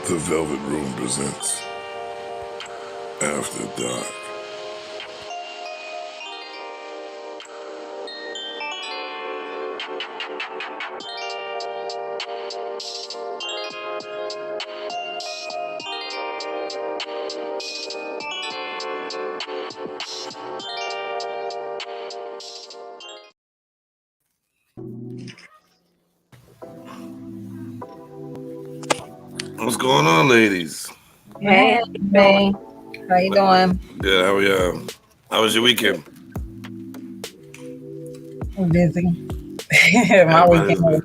The Velvet Room presents After Dark. What's going on, ladies? Hey, hey, how you doing? Good. How are y'all? How was your weekend? I'm busy. My weekend was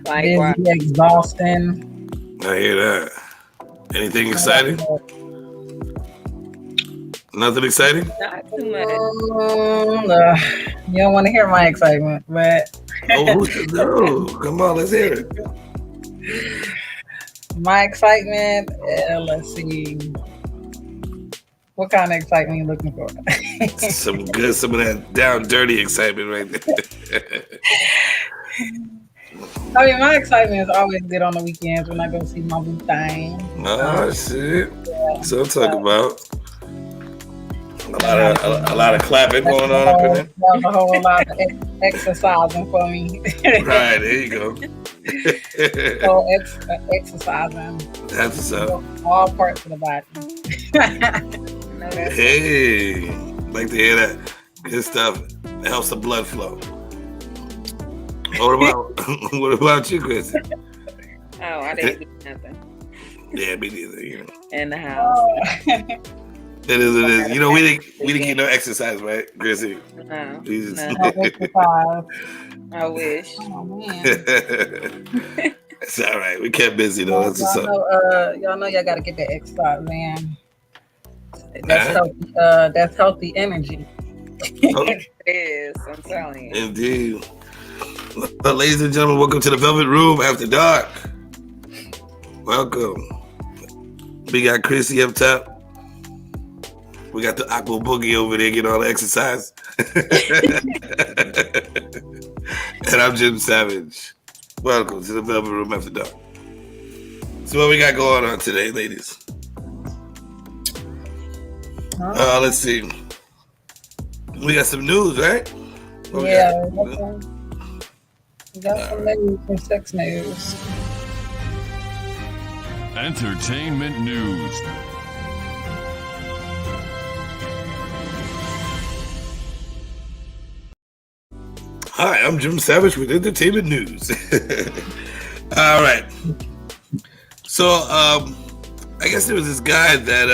busy, exhausting. I hear that. Anything exciting? Nothing exciting? Not too much. You don't want to hear my excitement, but no, come on, let's hear it. My excitement, let's see. What kind of excitement are you looking for? some of that down dirty excitement right there. I mean, my excitement is always good on the weekends when I go see my boo thing. Oh, shit. Yeah. So I'm talking about a lot of clapping going on up in there. A whole lot of exercising for me. Right, there you go. So exercising. That's what's up. All parts of the body. Hey, like to hear that. Good stuff. It helps the blood flow. What about you, Chris? Oh, I didn't do nothing. Yeah, me neither. You know. In the house. It is. You know, we didn't get no exercise, right, Chrissy? No. Jesus. No. I wish. Oh, man. It's all right. We kept busy though. That's what's up. Y'all know y'all gotta get that exercise, man. That's healthy. That's healthy energy. It is. I'm telling you. Indeed. Well, ladies and gentlemen, welcome to the Velvet Room After Dark. Welcome. We got Chrissy up top. We got the Aqua Boogie over there getting all the exercise. And I'm Jim Savage. Welcome to the Velvet Room After Dark. So what we got going on today, ladies? Let's see. We got some news, right? We got some news, some sex news. Entertainment news. Hi, I'm Jim Savage with Entertainment News. All right. So, I guess there was this guy that,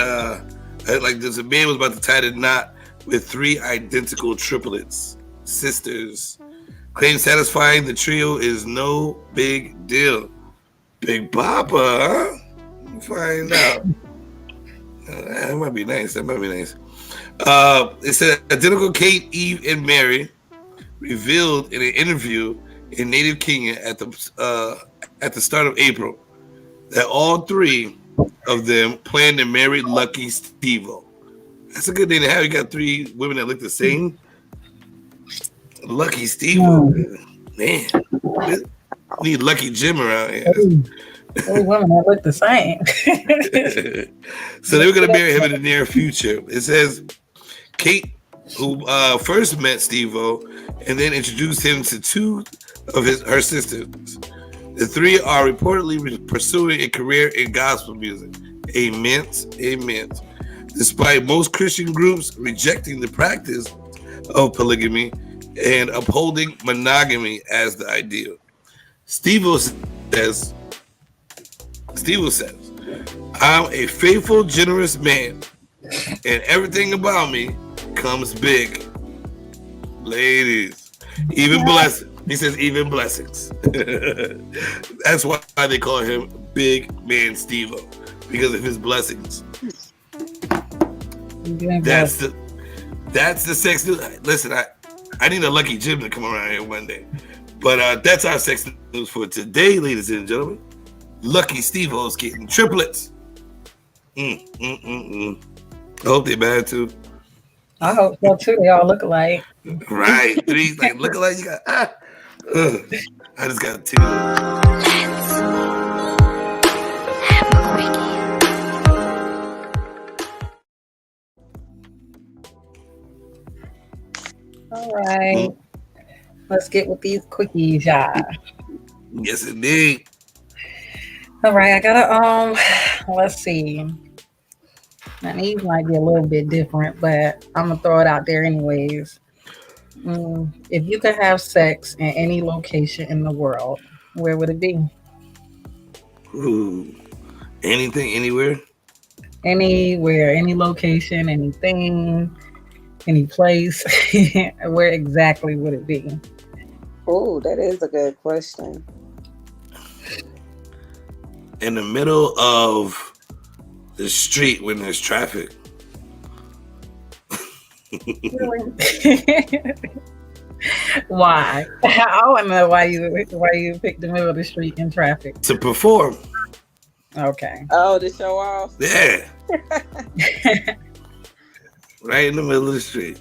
there's a man was about to tie the knot with 3 identical triplets, sisters. Claims satisfying the trio is no big deal. Big Papa, huh? We'll find out. That might be nice. It said identical Kate, Eve, and Mary revealed in an interview in native Kenya at the start of April that all 3 of them plan to marry Lucky Steve-O. That's a good thing to have. You got 3 women that look the same. Lucky Steve-O, man. We need Lucky Jim around here. 3 women that look the same. So they were going to marry him in the near future. It says Kate, who first met Steve-O and then introduced him to 2 of her sisters. The 3 are reportedly pursuing a career in gospel music. Amen. Despite most Christian groups rejecting the practice of polygamy and upholding monogamy as the ideal. Steve-O says, I'm a faithful, generous man, and everything about me comes big. Ladies, even blessings. He says even blessings. That's why they call him Big Man Steve-O, because of his blessings. That's the sex news. Listen, I need a Lucky Jim to come around here one day. But that's our sex news for today, ladies and gentlemen. Lucky Steve-O's getting triplets. I hope they're bad too. I hope so too. They all look alike. Right. 3 look alike. You got I just got 2. right. Let's get with these quickies, y'all. Yes, indeed. All right, I gotta let's see. Now these might be a little bit different, but I'm gonna throw it out there anyways. If you could have sex in any location in the world, where would it be? Ooh. Anything, anywhere? Anywhere, any location, anything, any place. Where exactly would it be? Oh, that is a good question. In the middle of the street when there's traffic. Why? I want to know why you picked the middle of the street in traffic. To perform. Okay. Oh, to show off? Yeah. Right in the middle of the street.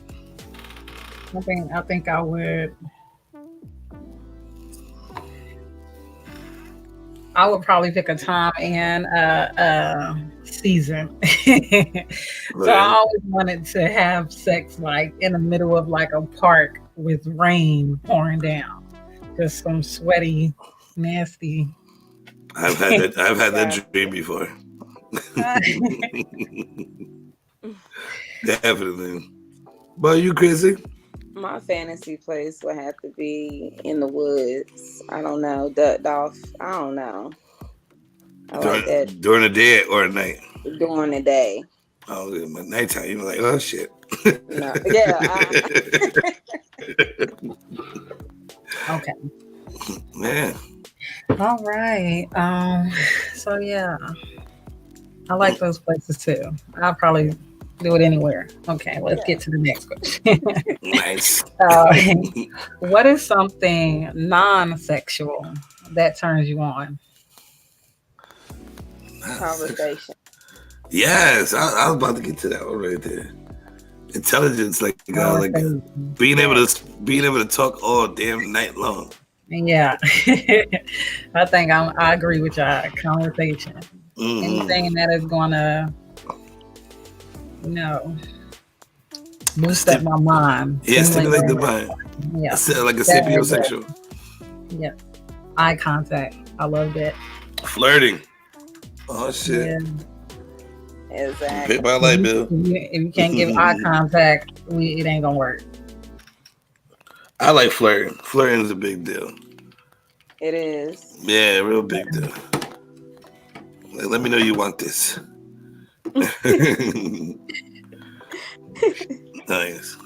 I think I would. I would probably pick a time and season. So I always wanted to have sex like in the middle of like a park with rain pouring down. Just some sweaty, nasty. I've had that dream before. Definitely. But you crazy? My fantasy place would have to be in the woods. I don't know. Ducked off. I don't know. I like that. During the day or at night? During the day. Oh, at nighttime, you're like, oh shit. No. Yeah. Okay. Man. All right. So yeah, I like those places too. I'll probably do it anywhere. Okay, let's get to the next question. Nice. What is something non-sexual that turns you on? Conversation. Yes, I was about to get to that one right there. Intelligence, like being able to talk all damn night long. Yeah, I think I agree with y'all. Conversation. Mm-hmm. Anything that is gonna, boost up my mind. Yeah, stimulate the mind. Yeah, like a sapiosexual. Yeah, eye contact. I love that. Flirting. Oh shit. Yeah. Exactly. Pay my light bill. If you can't give eye contact, it ain't gonna work. I like flirting. Flirting is a big deal. It is. Yeah, real big deal. Like, let me know you want this. Nice.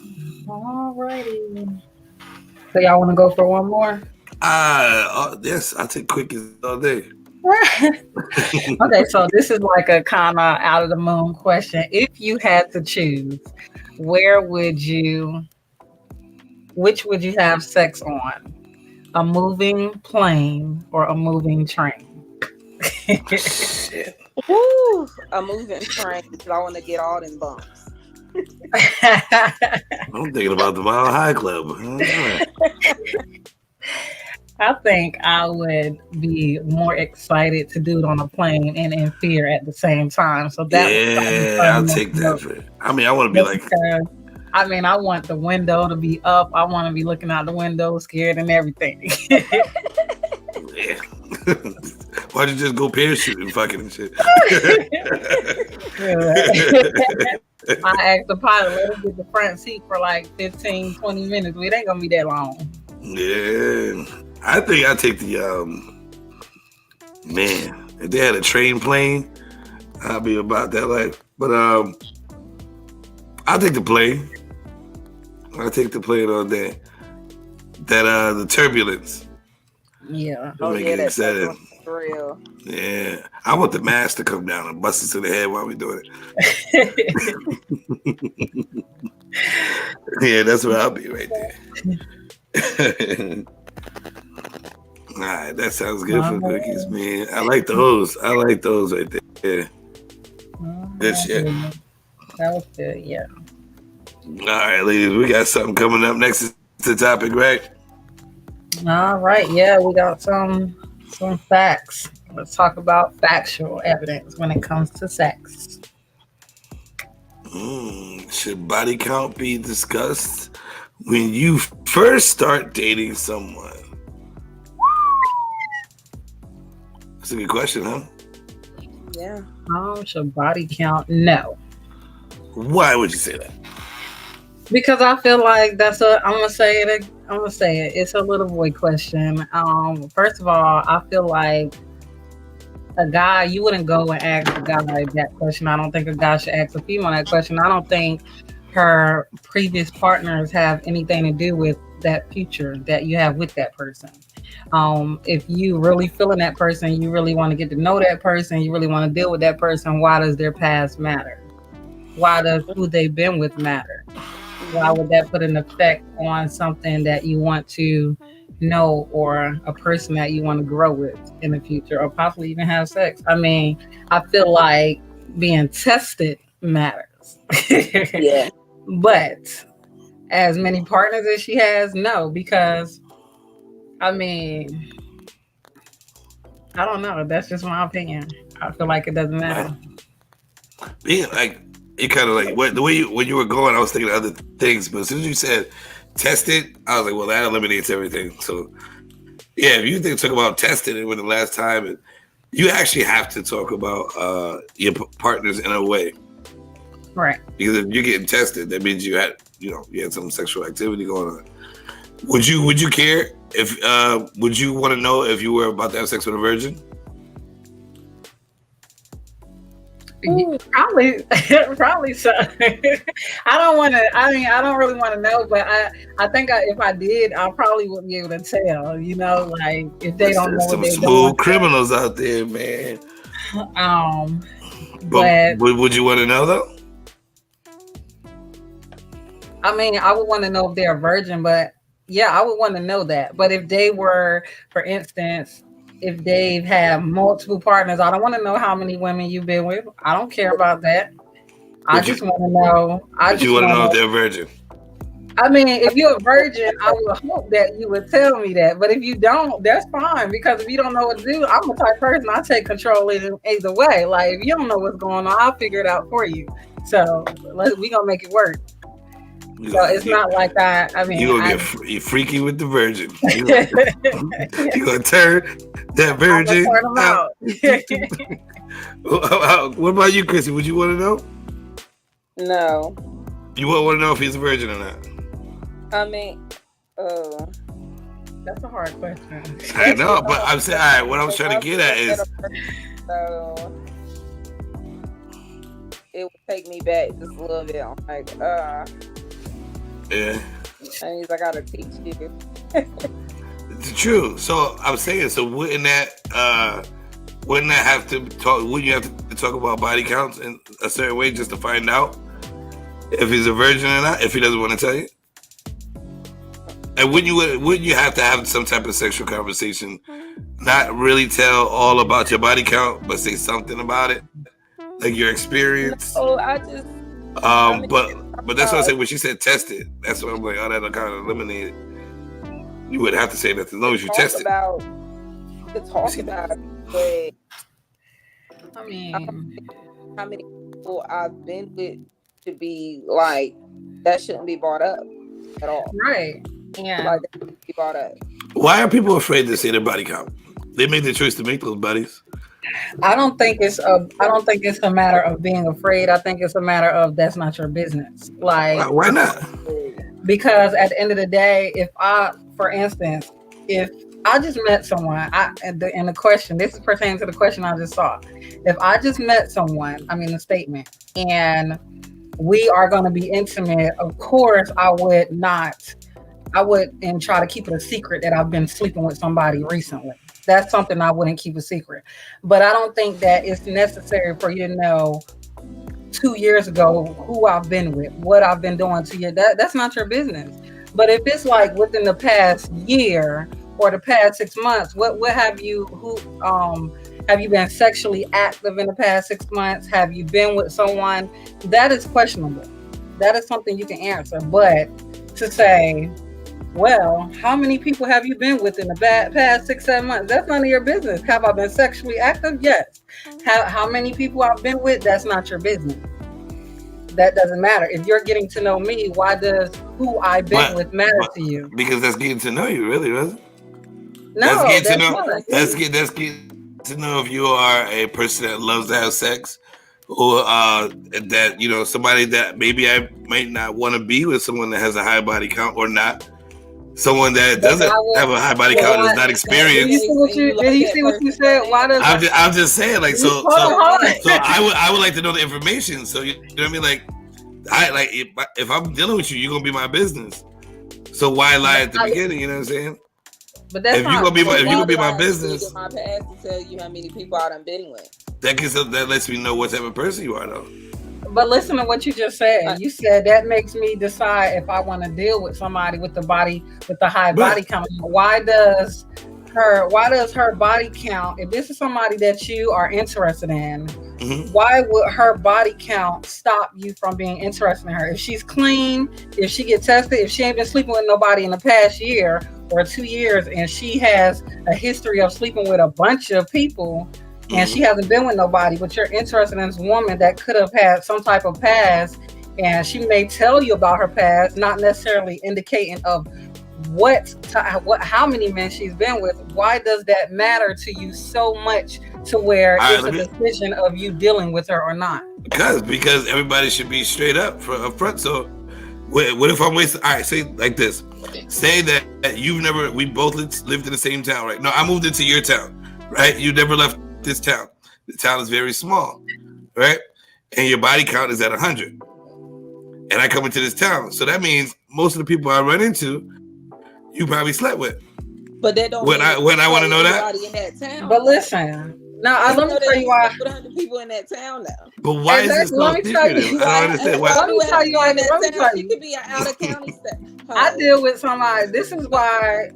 Alrighty. So y'all want to go for one more? Yes, I take quickies all day. Okay, so this is like a kind of out of the moon question. If you had to choose, which would you have sex on? A moving plane or a moving train? Shit. Woo! A moving train because I want to get all them bumps. I'm thinking about the Mile High Club. I think I would be more excited to do it on a plane and in fear at the same time. So that I'll take that. I mean, I want to be like. I want the window to be up. I want to be looking out the window, scared and everything. Yeah. Why'd you just go parachuting, fucking and shit? I asked the pilot, let him get the front seat for like 15, 20 minutes. It ain't gonna be that long. Yeah. I think I take the man, if they had a train plane, I'd be about that life. But I'll take the plane. I'll take the plane all day. The turbulence. Yeah. Make it exciting. For real. Yeah. I want the mask to come down and bust us in the head while we're doing it. Yeah, that's where I'll be right there. All right, that sounds good for cookies, man. I like those. right there. Good shit. That was good, yeah. All right, ladies, we got something coming up. Next is the topic, right? All right, yeah, we got some facts. Let's talk about factual evidence when it comes to sex. Should body count be discussed when you first start dating someone? That's a good question, huh? Yeah. Should body count? No. Why would you say that? Because I feel like I'm gonna say it. I'm gonna say it. It's a little boy question. First of all, I feel like a guy, you wouldn't go and ask a guy that question. I don't think a guy should ask a female that question. I don't think her previous partners have anything to do with that future that you have with that person. If you really feeling that person, you really want to get to know that person, you really want to deal with that person, why does their past matter? Why does who they've been with matter? Why would that put an effect on something that you want to know or a person that you want to grow with in the future or possibly even have sex? I mean, I feel like being tested matters. Yeah. But as many partners as she has, no, because I mean, I don't know. That's just my opinion. I feel like it doesn't matter. Being like, it kind of like the way when you were going, I was thinking of other things, but as soon as you said tested, I was like, well, that eliminates everything. So yeah, if you talk about tested it with the last time, and you actually have to talk about your partners in a way, right? Because if you're getting tested, that means you had some sexual activity going on. Would you care if would you want to know if you were about to have sex with a virgin? Probably so. I don't want to. I mean, I don't really want to know, but I think if I did, I probably wouldn't be able to tell. You know, like if they don't know what they're doing. Some smooth criminals out there, man. But would you want to know though? I mean, I would want to know if they're a virgin, but yeah, I would want to know that. But if they were, for instance, if they've had multiple partners, I don't want to know how many women you've been with. I don't care about that. I just want to know. You want to know if they're a virgin. I mean, if you're a virgin, I would hope that you would tell me that. But if you don't, that's fine. Because if you don't know what to do, I'm the type of person, I take control either way. Like, if you don't know what's going on, I'll figure it out for you. So we going to make it work. So it's not like that. I mean, you're going to get freaky with the virgin. You're going to turn that virgin out. What about you, Chrissy? Would you want to know? No. You wouldn't want to know if he's a virgin or not? I mean, that's a hard question. I know, but I'm saying, all right, what I was trying to get at is... So, it would take me back just a little bit. I'm like, yeah. That means I gotta teach you. True. So I'm saying, wouldn't that have to talk? Wouldn't you have to talk about body counts in a certain way just to find out if he's a virgin or not? If he doesn't want to tell you, and wouldn't you have to have some type of sexual conversation? Not really tell all about your body count, but say something about it, like your experience. Oh, I just. But that's what I said when she said tested. That's what I'm like. Oh, that'll kind of eliminate it. You wouldn't have to say that as long as you tested. Talk about it. I mean, how many people I've been with should be like that shouldn't be brought up at all. Right. Yeah. Like that shouldn't be brought up. Why are people afraid to say their body count? They made the choice to make those bodies. I don't think it's a matter of being afraid. I think it's a matter of that's not your business. Like, why not? Because at the end of the day, for instance, if I just met someone, and the question, this is pertaining to the question I just saw. If I just met someone, I mean the statement, and we are going to be intimate, of course I would try to keep it a secret that I've been sleeping with somebody recently. That's something I wouldn't keep a secret. But I don't think that it's necessary for you to know 2 years ago who I've been with, what I've been doing to you. That's not your business. But if it's like within the past year or the past 6 months, what have you been sexually active in the past 6 months? Have you been with someone? That is questionable. That is something you can answer. But to say, well, how many people have you been with in the past 6-7 months? That's none of your business. Have I been sexually active? Yes. How many people I've been with? That's not your business. that doesn't matter. If you're getting to know me, why does who I've been with matter to you? Because that's getting to know you, really, right? No, that's getting to know. not. That's getting to know if you are a person that loves to have sex, or that, you know, somebody that maybe I might not want to be with, someone that has a high body count or not. Someone that doesn't have a high body count and is not experienced. Did you see what you said? Why does I'm just saying, like, so I would like to know the information. So you know what I mean? Like, if I'm dealing with you, you're gonna be my business. So why lie at the beginning? You know what I'm saying? But that's if you're gonna be my business. My past to tell you how many people I done been with. That lets me know what type of person you are, though. But listen to what you just said. You said that makes me decide if I want to deal with somebody with the high body count. Why does her body count? If this is somebody that you are interested in, why would her body count stop you from being interested in her? If she's clean, if she gets tested, if she ain't been sleeping with nobody in the past year or 2 years, and she has a history of sleeping with a bunch of people, and she hasn't been with nobody, but you're interested in this woman that could have had some type of past, and she may tell you about her past, not necessarily indicating of how many men she's been with. Why does that matter to you so much to where it's a decision of you dealing with her or not? Because everybody should be straight up front. So what if I'm wasting? All right, say like this. Say that we both lived in the same town, right? No, I moved into your town, right? You never left this town. The town is very small, right? And your body count is at 100. And I come into this town. So that means most of the people I run into, you probably slept with. But that don't when I want to know that. In that town. But listen, now let me tell you why. 100 people in that town now. But why is this so secretive? I don't understand. Let me tell you. She could be an out of county stuff. I deal with somebody. This is why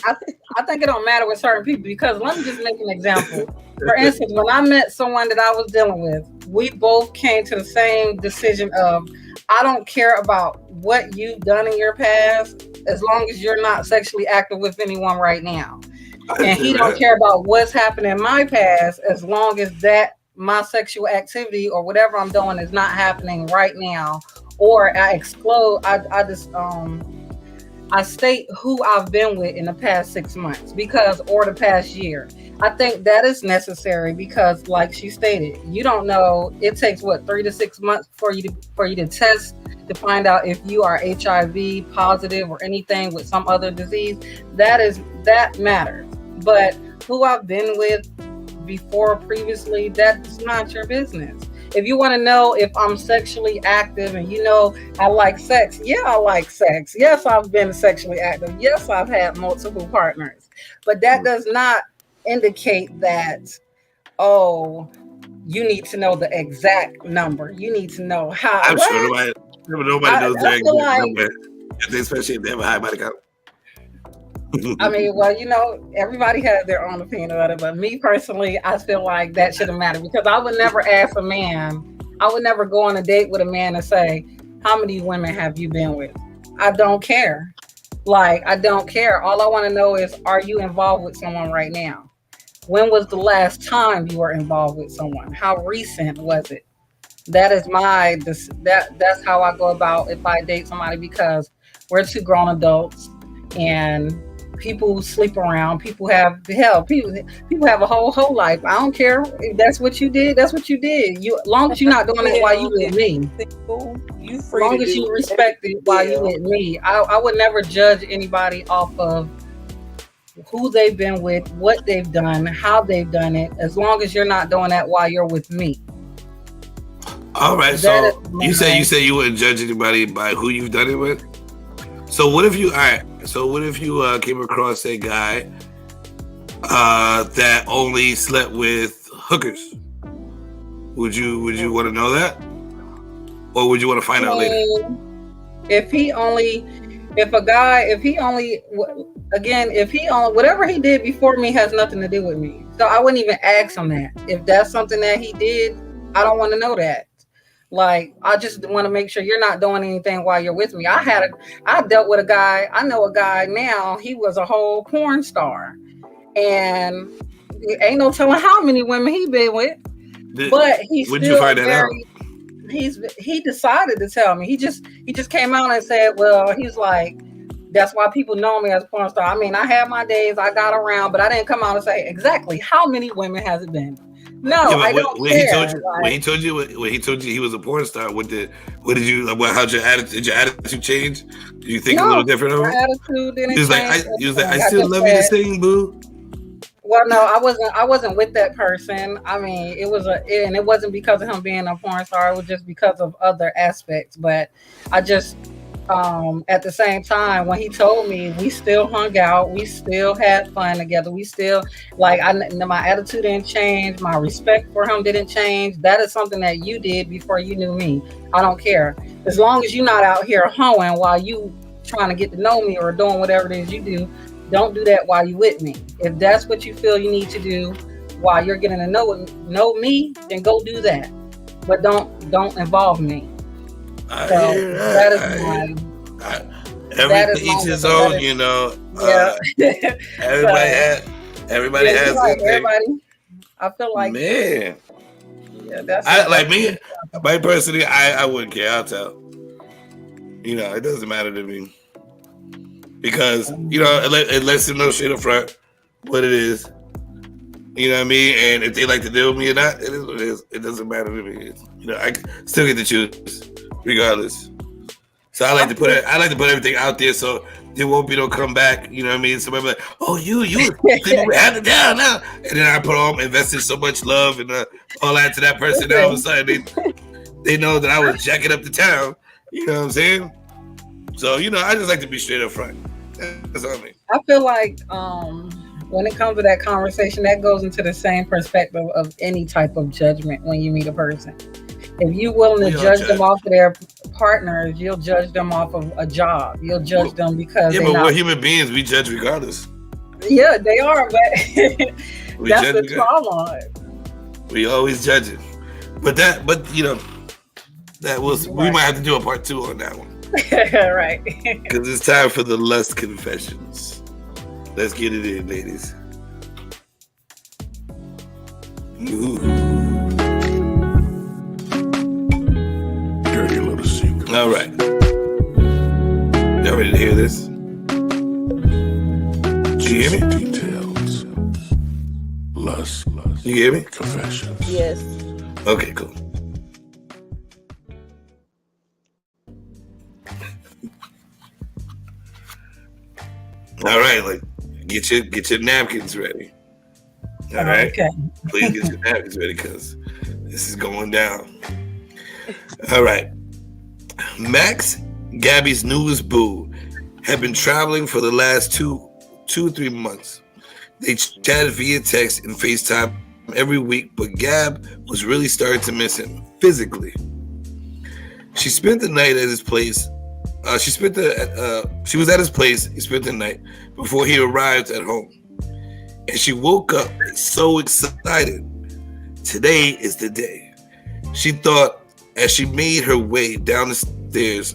I think it don't matter with certain people, because let me just make an example. For instance, when I met someone that I was dealing with, we both came to the same decision of, I don't care about what you've done in your past as long as you're not sexually active with anyone right now. And he don't care about what's happened in my past as long as that my sexual activity or whatever I'm doing is not happening right now. Or I state who I've been with in the past 6 months or the past year. I think that is necessary because, like she stated, you don't know. It takes 3 to 6 months for you to test to find out if you are HIV positive or anything with some other disease. That matters. But who I've been with previously, that's not your business. If you want to know if I'm sexually active and I like sex, yeah, I like sex. Yes, I've been sexually active. Yes, I've had multiple partners. But that does not indicate that, you need to know the exact number. You need to know how. I'm sure nobody knows the exact number, especially if they have a high body count. I mean, everybody has their own opinion about it, but me personally, I feel like that shouldn't matter, because I would never ask a man, I would never go on a date with a man and say, how many women have you been with? I don't care. I don't care. All I want to know is, are you involved with someone right now? When was the last time you were involved with someone? How recent was it? That is that's how I go about if I date somebody, because we're two grown adults and people sleep around. People have people have a whole life. I don't care if that's what you did. That's what you did. As long as you're not doing it while you with me. As long as you respect it while you with me. I would never judge anybody off of who they've been with, what they've done, how they've done it. As long as you're not doing that while you're with me. All right. So you say you wouldn't judge anybody by who you've done it with. So what if you came across a guy that only slept with hookers? Would you want to know that, or would you want to find out later? If he only whatever he did before me has nothing to do with me, so I wouldn't even ask him that. If that's something that he did, I don't want to know that. I just want to make sure you're not doing anything while you're with me. I dealt with a guy. I know a guy now. He was a whole porn star, and ain't no telling how many women he been with. But he's still you find that out? he decided to tell me. He just came out and said, well, he's like, that's why people know me as a porn star. I mean, I had my days, I got around, but I didn't come out and say exactly how many women has it been. No, I don't when care. When he told you he was a porn star, how'd your attitude? Did your attitude change? Did you think a little different of him? My attitude didn't He was change. like, I still love you to sing, boo. Well, no, I wasn't with that person. I mean, it wasn't because of him being a porn star. It was just because of other aspects. But I just, at the same time, when he told me, we still hung out, we still had fun together, we still my attitude didn't change, my respect for him didn't change. That is something that you did before you knew me. I don't care, as long as you're not out here hoeing while you trying to get to know me or doing whatever it is you do. Don't do that while you with me. If that's what you feel you need to do while you're getting to know me, then go do that. But don't involve me. Everybody each his own, you know. Yeah. Everybody has like their thing. everybody. I feel like, man. Yeah, that's me personally. I wouldn't care. I'll tell. You know, it doesn't matter to me. Because, you know, it lets them know shit up front what it is. You know what I mean? And if they like to deal with me or not, it is what it is. It doesn't matter to me. You know, I still get to choose regardless. So I like to put everything out there so there won't be no comeback. You know what I mean? Somebody be like, oh, you had it down now. And then I invested so much love and all that to that person. Now all of a sudden they know that I was jacking up the town. You know what I'm saying? So, you know, I just like to be straight up front. That's all I mean. I feel like when it comes to that conversation, that goes into the same perspective of any type of judgment when you meet a person. If you're willing to judge them off of their partners, you'll judge them off of a job. You'll judge them because we're human beings. We judge regardless. Yeah, they are, but that's the trauma. We always judge it. But you know, we might have to do a part 2 on that one. Right. Because it's time for the lust confessions. Let's get it in, ladies. Ooh. Dirty little secret. All right. Y'all ready to hear this? You hear me? Details. Lust. You hear me? Confessions. Yes. Okay, cool. All right, like get your napkins ready. All right, okay. Please get your napkins ready because this is going down. All right, Max, Gabby's newest boo, had been traveling for the last 2-3 months. They chatted via text and FaceTime every week, but Gab was really starting to miss him physically. She spent the night at his place. She was at his place. He spent the night before he arrived at home. And she woke up so excited. Today is the day. She thought as she made her way down the stairs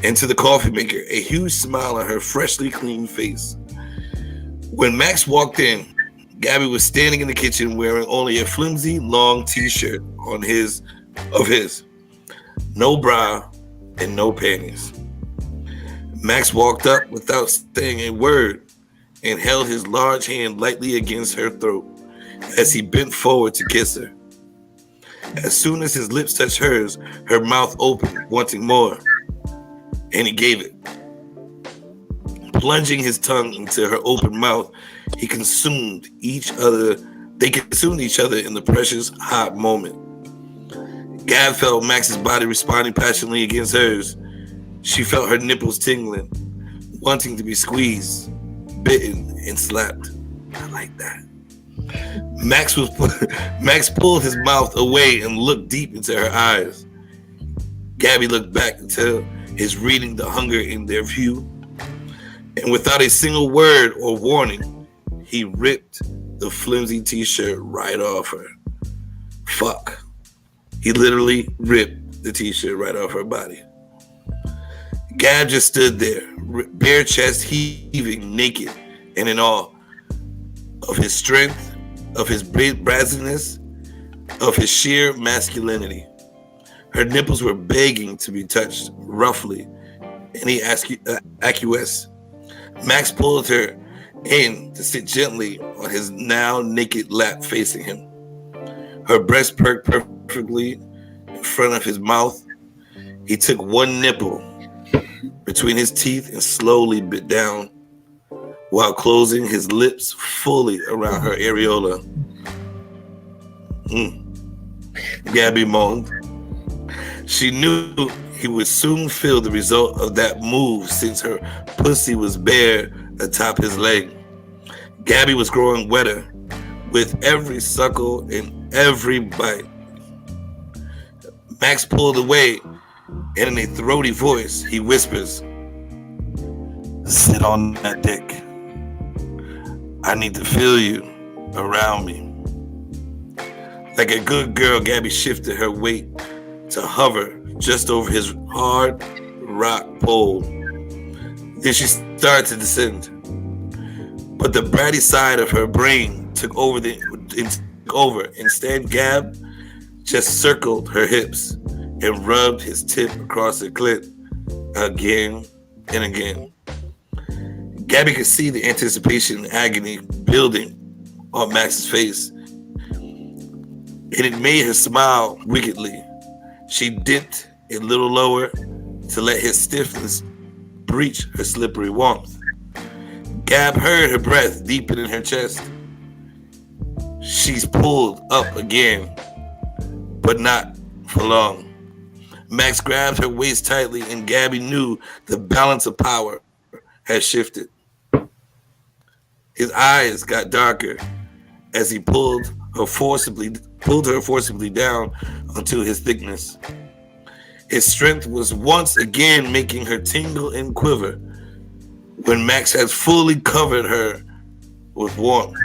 into the coffee maker, a huge smile on her freshly clean face. When Max walked in, Gabby was standing in the kitchen wearing only a flimsy, long t-shirt of his. No bra and no panties. Max walked up without saying a word and held his large hand lightly against her throat as he bent forward to kiss her. As soon as his lips touched hers, her mouth opened, wanting more, and he gave it. Plunging his tongue into her open mouth, they consumed each other in the precious, hot moment. Gab felt Max's body responding passionately against hers. She felt her nipples tingling, wanting to be squeezed, bitten, and slapped. I like that. Max pulled his mouth away and looked deep into her eyes. Gabby looked back until his reading the hunger in their view. And without a single word or warning, he ripped the flimsy t-shirt right off her. Fuck. He literally ripped the t-shirt right off her body. Gab just stood there, bare chest heaving, naked, and in awe of his strength, of his braziness, of his sheer masculinity. Her nipples were begging to be touched roughly, and he acquiesced. Max pulled her in to sit gently on his now naked lap facing him. Her breast perked perfectly in front of his mouth. He took one nipple between his teeth and slowly bit down while closing his lips fully around her areola. Gabby moaned. She knew he would soon feel the result of that move since her pussy was bare atop his leg. Gabby was growing wetter with every suckle and every bite. Max pulled away, and in a throaty voice, he whispers, "Sit on that dick. I need to feel you around me." Like a good girl, Gabby shifted her weight to hover just over his hard rock pole. Then she started to descend. But the bratty side of her brain took over. Instead, Gab just circled her hips and rubbed his tip across her clit again and again. Gabby could see the anticipation and agony building on Max's face, and it made her smile wickedly. She dipped a little lower to let his stiffness breach her slippery warmth. Gab heard her breath deepen in her chest. She's pulled up again, but not for long. Max grabbed her waist tightly, and Gabby knew the balance of power had shifted. His eyes got darker as he pulled her forcibly down onto his thickness. His strength was once again making her tingle and quiver. When Max had fully covered her with warmth,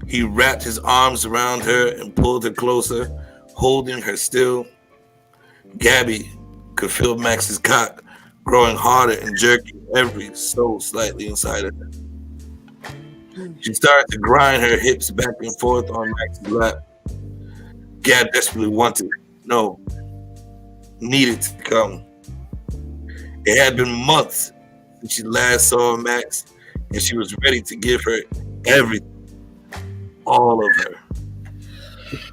he wrapped his arms around her and pulled her closer, holding her still. Gabby could feel Max's cock growing harder and jerking every so slightly inside her. She started to grind her hips back and forth on Max's lap. Gab desperately needed to come. It had been months since she last saw Max, and she was ready to give her everything, all of her.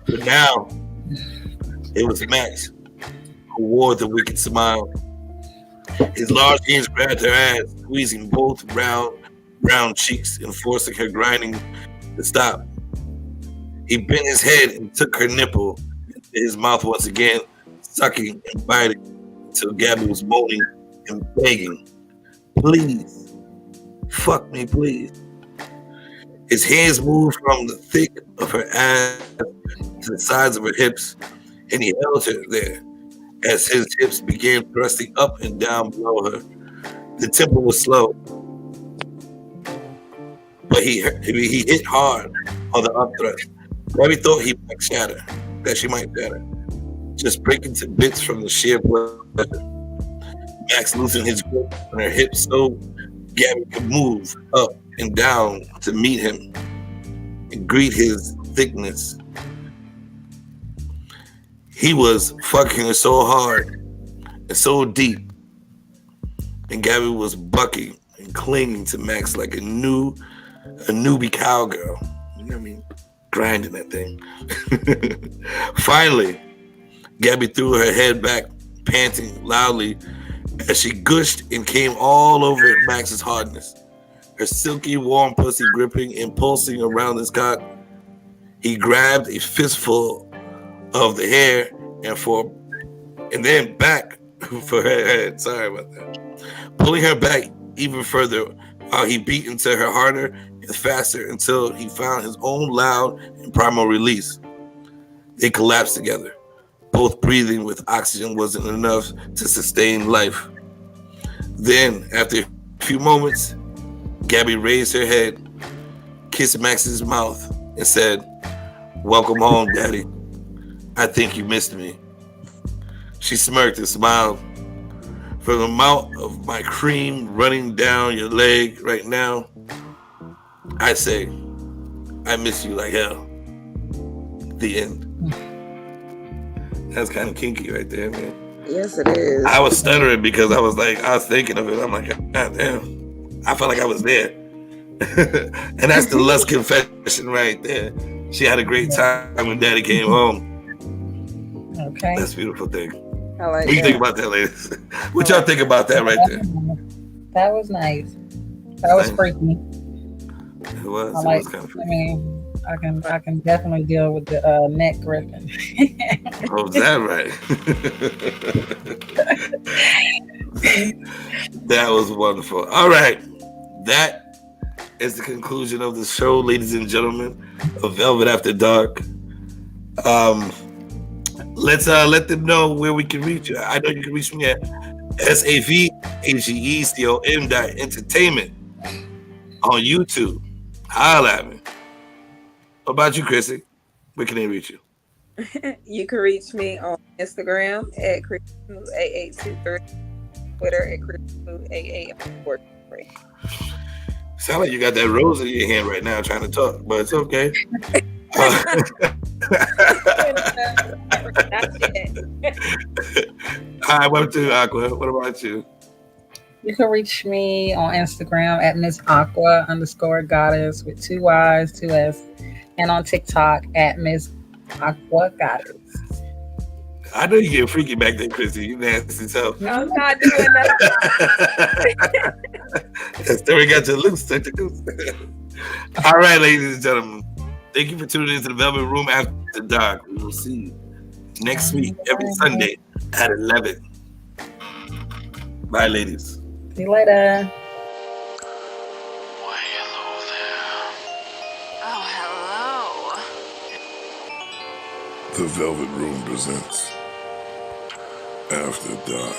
But now, it was Max who wore the wicked smile. His large hands grabbed her ass, squeezing both round cheeks and forcing her grinding to stop. He bent his head and took her nipple into his mouth once again, sucking and biting until Gabby was moaning and begging, "Please, fuck me, please." His hands moved from the thick of her ass to the sides of her hips, and he held her there as his hips began thrusting up and down below her. The tempo was slow, but he hit hard on the upthrust. Gabby thought she might shatter, just breaking to bits from the sheer pleasure. Max loosened his grip on her hips so Gabby could move up and down to meet him and greet his thickness. He was fucking her so hard and so deep, and Gabby was bucking and clinging to Max like a newbie cowgirl. You know what I mean? Grinding that thing. Finally, Gabby threw her head back, panting loudly as she gushed and came all over Max's hardness. Her silky, warm pussy gripping and pulsing around his cock. He grabbed a fistful of the hair and then back for her head. Sorry about that. Pulling her back even further while he beat into her harder and faster until he found his own loud and primal release. They collapsed together, both breathing with oxygen wasn't enough to sustain life. Then, after a few moments, Gabby raised her head, kissed Max's mouth, and said, "Welcome home, Daddy. I think you missed me." She smirked and smiled. "For the amount of my cream running down your leg right now, I say, I miss you like hell." The end. That's kind of kinky right there, man. Yes, it is. I was stuttering because I was thinking of it. I'm like, God damn. I felt like I was there. And that's the lust confession right there. She had a great time when daddy came home. Okay. That's a beautiful thing. I like What do you that. think about that, ladies? What y'all think about that right there? That was nice. That was Nice. freaky. It was. I It like. was kind of I freaky. mean, I can definitely deal with the neck gripping. Oh, is that right? That was wonderful. All right. That is the conclusion of the show, ladies and gentlemen, of Velvet After Dark. Let's let them know where we can reach you. I know you can reach me at SAVAGECOM.entertainment on YouTube. Holla at me. What about you, Chrissy? Where can they reach you? You can reach me on Instagram at Chrissy8823, Twitter at Chrissy8843. Sound like you got that rose in your hand right now trying to talk, but it's okay. Not yet. I went to Aqua. What about you? You can reach me on Instagram at Miss Aqua _Goddess with 2 Y's, 2 S, and on TikTok at Miss Aqua Goddess. I know you get freaky back there, Chrissy. You nasty so. I'm not doing that. Story got you loose, tentacles. All right, ladies and gentlemen. Thank you for tuning into the Velvet Room After Dark. We will see you next week, every Sunday at 11. Bye, ladies. See you later. Why, hello Oh, hello. there. The Velvet Room presents After Dark.